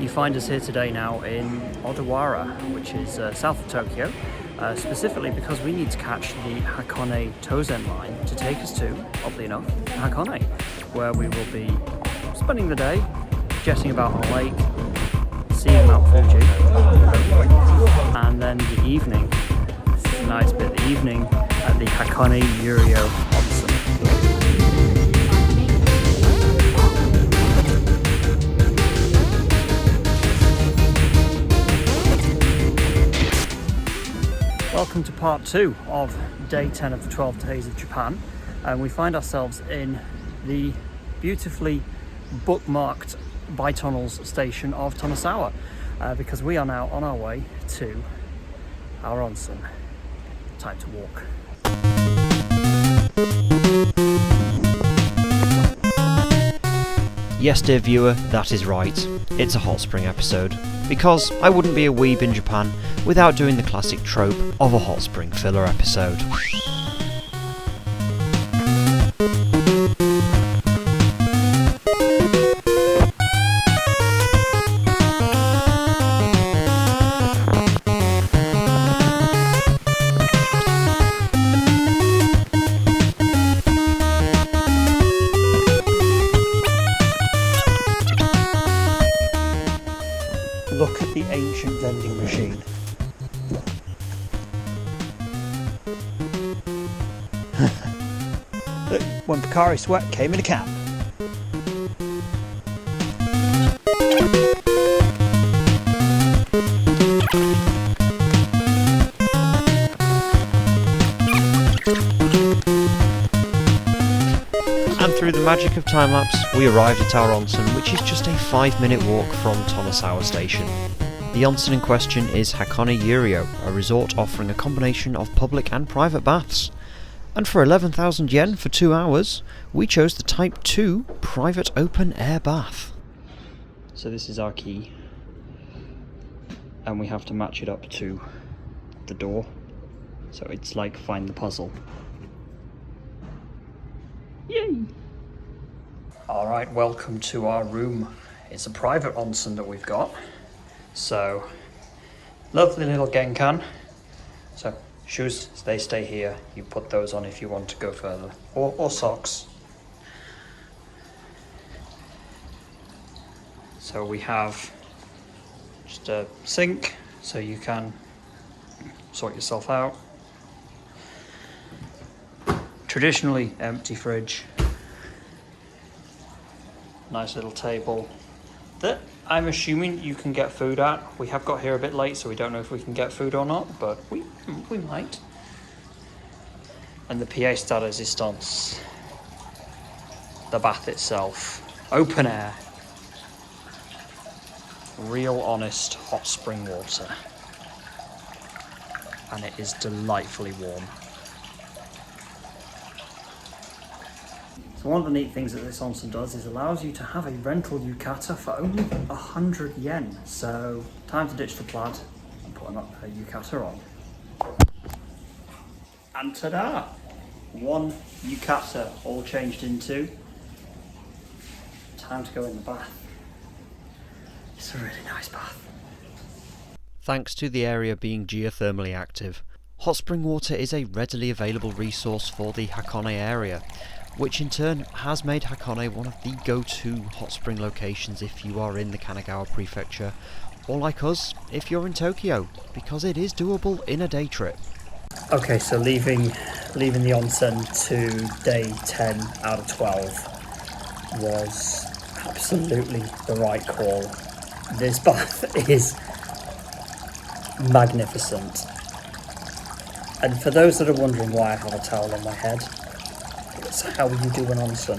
You find us here today now in Odawara, which is south of Tokyo, specifically because we need to catch the Hakone Tozen line to take us to, oddly enough, Hakone, where we will be spending the day jetting about on a lake, seeing Mount Fuji, and then the evening, this is a nice bit, the evening at the Hakone Yuryo Onsen. Welcome to part 2 of day 10 of the 12 days of Japan, and we find ourselves in the beautifully bookmarked Bitunnels station of Tonosawa, because we are now on our way to our onsen. Time to walk. Yes, dear viewer, that is right. It's a hot spring episode, because I wouldn't be a weeb in Japan without doing the classic trope of a hot spring filler episode. Look at the ancient vending machine. When Pocari Sweat came in a can. And through the magic of time-lapse, we arrived at our onsen, which is just a 5-minute walk from Tonosawa Station. The onsen in question is Hakone Yuryo, a resort offering a combination of public and private baths. And for 11,000 yen for 2 hours, we chose the Type 2 private open-air bath. So this is our key, and we have to match it up to the door. So it's like find the puzzle. Yay! Alright, welcome to our room. It's a private onsen that we've got. So, lovely little genkan. So, shoes, they stay here. You put those on if you want to go further. Or socks. So we have just a sink, so you can sort yourself out. Traditionally empty fridge. Nice little table that I'm assuming you can get food at. We have got here a bit late, so we don't know if we can get food or not, but we might. And the pièce de résistance, the bath itself, open air, real honest hot spring water, and it is delightfully warm. So one of the neat things that this onsen does is allows you to have a rental yukata for only 100 yen. So time to ditch the plaid and put a yukata on. And ta-da! One yukata all changed into. Time to go in the bath. It's a really nice bath. Thanks to the area being geothermally active, hot spring water is a readily available resource for the Hakone area, which in turn has made Hakone one of the go-to hot spring locations if you are in the Kanagawa prefecture, or like us, if you're in Tokyo, because it is doable in a day trip. Okay, so leaving the onsen to day 10 out of 12 was absolutely the right call. This bath is magnificent. And for those that are wondering why I have a towel on my head, it's how you do an onsen.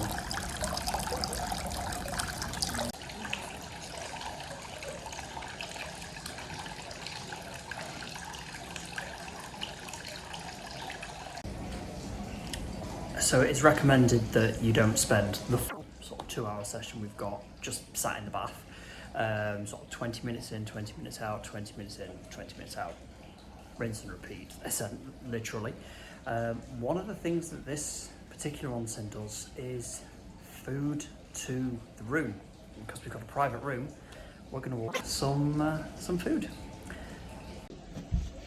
So it's recommended that you don't spend the full sort of 2-hour session we've got just sat in the bath. Sort of 20 minutes in, 20 minutes out, 20 minutes in, 20 minutes out. Rinse and repeat, literally. One of the things that this particular onsen does is food to the room. Because we've got a private room, we're going to order some food.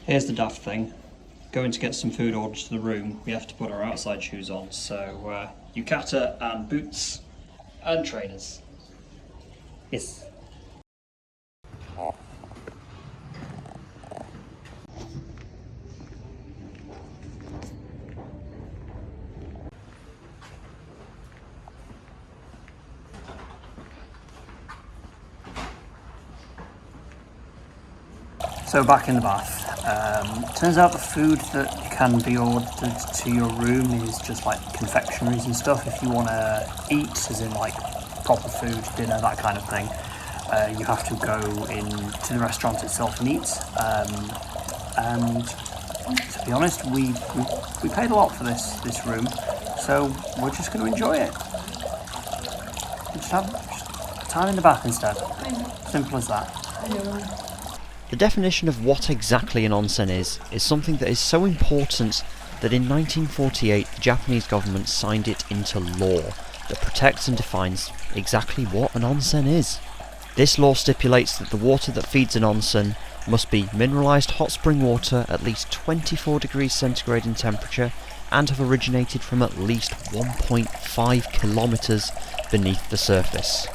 Here's the daft thing. Going to get some food ordered to the room, we have to put our outside shoes on. So yukata and boots and trainers. Yes. So back in the bath. Turns out the food that can be ordered to your room is just like confectionaries and stuff. If you want to eat, as in like proper food, dinner, that kind of thing, you have to go into the restaurant itself and eat. And to be honest, we paid a lot for this room, so we're just going to enjoy it. Just have time in the bath instead. Simple as that. I know. The definition of what exactly an onsen is something that is so important that in 1948 the Japanese government signed it into law that protects and defines exactly what an onsen is. This law stipulates that the water that feeds an onsen must be mineralised hot spring water at least 24 degrees centigrade in temperature and have originated from at least 1.5 kilometres beneath the surface.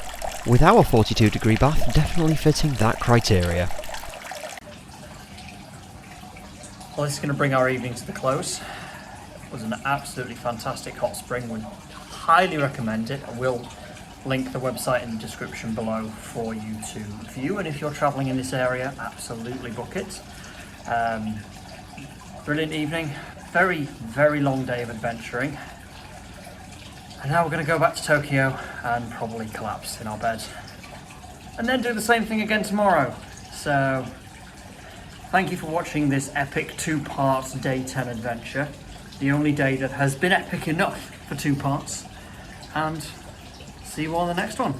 With our 42 degree bath definitely fitting that criteria. Well, this is going to bring our evening to the close. It was an absolutely fantastic hot spring. We highly recommend it. I will link the website in the description below for you to view, and if you're travelling in this area, absolutely book it. Brilliant evening, very long day of adventuring, and now we're going to go back to Tokyo and probably collapse in our bed and then do the same thing again tomorrow. So thank you for watching this epic 2-part day 10 adventure, the only day that has been epic enough for 2 parts, and see you all on the next one.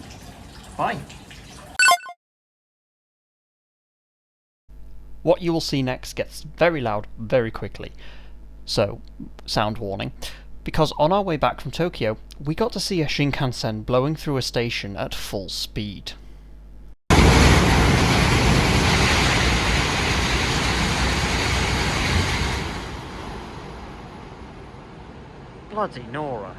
Bye. What you will see next gets very loud very quickly, so sound warning, because on our way back from Tokyo we got to see a Shinkansen blowing through a station at full speed. Bloody Nora.